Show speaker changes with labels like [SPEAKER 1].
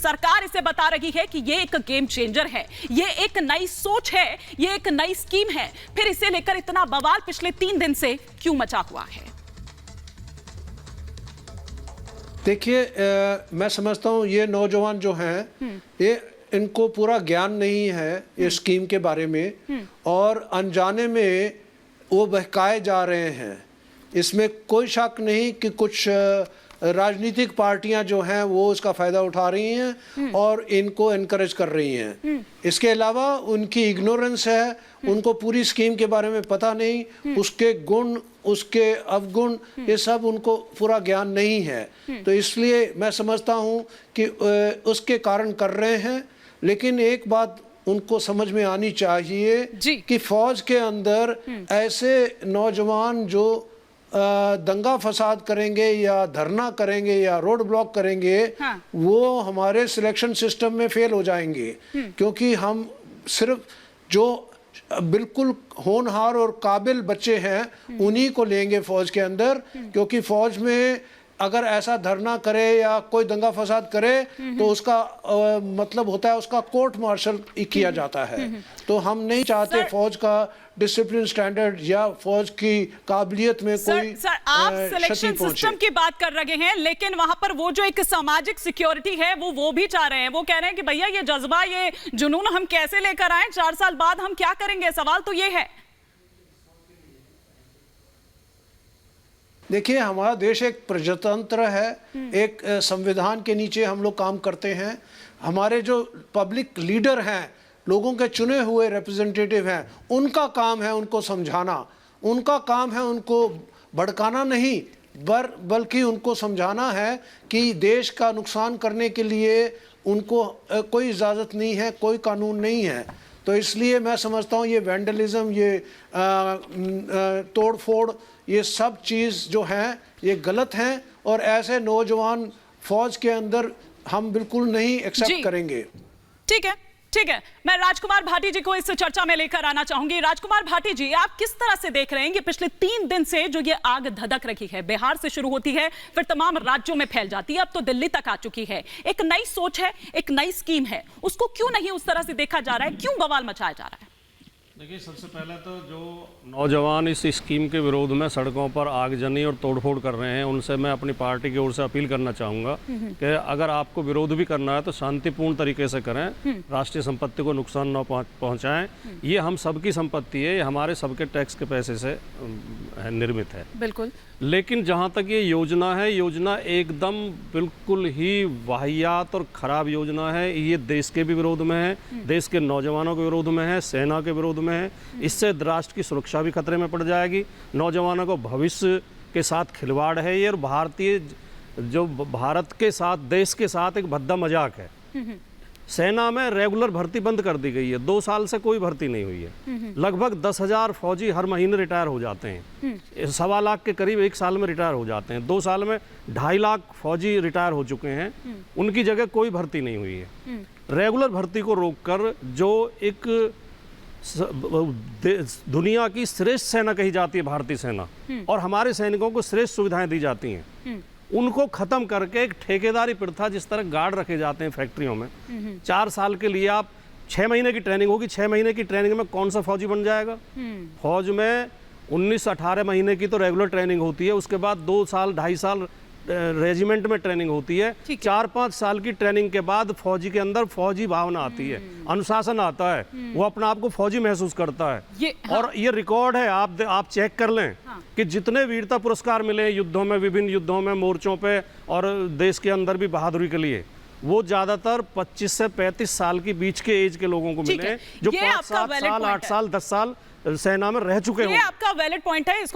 [SPEAKER 1] सरकार इसे बता रही है कि ये एक गेम चेंजर है, ये एक नई सोच है, ये एक नई स्कीम है, फिर इसे लेकर इतना बवाल पिछले 3 दिन से क्यों मचा हुआ है?
[SPEAKER 2] देखिए, मैं समझता हूँ ये नौजवान जो हैं ये इनको पूरा ज्ञान नहीं है ये स्कीम के बारे में, और अनजाने में वो बहकाए जा रहे हैं। इसमें कोई शक नहीं कि कुछ राजनीतिक पार्टियां जो हैं वो उसका फ़ायदा उठा रही हैं और इनको एनकरेज कर रही हैं। इसके अलावा उनकी इग्नोरेंस है, उनको पूरी स्कीम के बारे में पता नहीं, उसके गुण उसके अवगुण ये सब उनको पूरा ज्ञान नहीं है। तो इसलिए मैं समझता हूँ कि उसके कारण कर रहे हैं। लेकिन एक बात उनको समझ में आनी चाहिए कि फौज के अंदर ऐसे नौजवान जो दंगा फसाद करेंगे या धरना करेंगे या रोड ब्लॉक करेंगे, वो हमारे सिलेक्शन सिस्टम में फेल हो जाएंगे, क्योंकि हम सिर्फ जो बिल्कुल होनहार और काबिल बच्चे हैं उन्हीं को लेंगे फौज के अंदर। क्योंकि फौज में अगर ऐसा धरना करे या कोई दंगा फसाद करे तो उसका मतलब होता है उसका कोर्ट मार्शल किया जाता है। तो हम नहीं चाहते फौज का डिसिप्लिन स्टैंडर्ड या फौज की काबिलियत में कोई
[SPEAKER 1] आप सिलेक्शन सिस्टम की बात कर रहे हैं, लेकिन वहां पर वो जो एक सामाजिक सिक्योरिटी है वो भी चाह रहे हैं। वो कह रहे हैं कि भैया ये जज्बा ये जुनून हम कैसे लेकर आए, 4 साल बाद हम क्या करेंगे? सवाल तो ये है।
[SPEAKER 2] देखिए, हमारा देश एक प्रजातंत्र है, एक संविधान के नीचे हम लोग काम करते हैं। हमारे जो पब्लिक लीडर हैं, लोगों के चुने हुए रिप्रेजेंटेटिव हैं, उनका काम है उनको समझाना, उनका काम है उनको भड़काना नहीं, बल्कि उनको समझाना है कि देश का नुकसान करने के लिए उनको कोई इजाज़त नहीं है, कोई कानून नहीं है। तो इसलिए मैं समझता हूँ ये वैंडलिज्म, ये तोड़ फोड़, ये सब चीज़ जो हैं ये गलत हैं, और ऐसे नौजवान फौज के अंदर हम बिल्कुल नहीं एक्सेप्ट करेंगे।
[SPEAKER 1] ठीक है, ठीक है। मैं राजकुमार भाटी जी को इस चर्चा में लेकर आना चाहूंगी। राजकुमार भाटी जी, आप किस तरह से देख रहे हैं कि पिछले 3 दिन से जो ये आग धधक रही है, बिहार से शुरू होती है फिर तमाम राज्यों में फैल जाती है, अब तो दिल्ली तक आ चुकी है, एक नई सोच है, एक नई स्कीम है, उसको क्यों नहीं उस तरह से देखा जा रहा है, क्यों बवाल मचाया जा रहा है?
[SPEAKER 3] देखिए, सबसे पहले तो जो नौजवान इस स्कीम के विरोध में सड़कों पर आगजनी और तोड़फोड़ कर रहे हैं, उनसे मैं अपनी पार्टी की ओर से अपील करना चाहूँगा कि अगर आपको विरोध भी करना है तो शांतिपूर्ण तरीके से करें, राष्ट्रीय संपत्ति को नुकसान न पहुँचाएं। ये हम सबकी संपत्ति है, ये हमारे सबके टैक्स के पैसे से निर्मित है।
[SPEAKER 1] बिल्कुल।
[SPEAKER 3] लेकिन जहाँ तक ये योजना है, योजना एकदम बिल्कुल ही वाहियात और ख़राब योजना है। ये देश के भी विरोध में है, देश के नौजवानों के विरोध में है, सेना के विरोध में है। इससे राष्ट्र की सुरक्षा भी खतरे में पड़ जाएगी, नौजवानों को भविष्य के साथ खिलवाड़ है ये, और भारतीय जो भारत के साथ, देश के साथ एक भद्दा मजाक है। सेना में रेगुलर भर्ती बंद कर दी गई है, 2 साल से कोई भर्ती नहीं हुई है। लगभग 10,000 फौजी हर महीने रिटायर हो जाते हैं, 1.25 लाख के करीब 1 साल में रिटायर हो जाते हैं। 2 साल में 2.5 लाख फौजी रिटायर हो चुके हैं, उनकी जगह कोई भर्ती नहीं हुई है। रेगुलर भर्ती को रोककर जो एक दुनिया की श्रेष्ठ सेना कही जाती है भारतीय सेना, और हमारे सैनिकों को श्रेष्ठ सुविधाएं दी जाती हैं, उनको खत्म करके एक ठेकेदारी प्रथा, जिस तरह गार्ड रखे जाते हैं फैक्ट्रियों में, 4 साल के लिए आप 6 महीने की ट्रेनिंग होगी, 6 महीने की ट्रेनिंग में कौन सा फौजी बन जाएगा? फौज में 19-18 महीने की तो रेगुलर ट्रेनिंग होती है, उसके बाद 2 साल 2.5 साल रेजिमेंट में ट्रेनिंग होती है, 4-5 साल की ट्रेनिंग के बाद फौजी के अंदर फौजी भावना आती है, अनुशासन आता है, वो अपना आप को फौजी महसूस करता है। और ये रिकॉर्ड है, आप चेक कर लें कि जितने वीरता पुरस्कार मिले युद्धों में, विभिन्न युद्धों में, मोर्चों पे और देश के अंदर भी बहादुरी के लिए, वो ज्यादातर 25 से 35 साल के बीच के एज के लोगों को मिले, जो 5-7 साल, 8 साल, 10 साल सेना में रह चुके हैं।
[SPEAKER 1] ये आपका वैलिड पॉइंट है।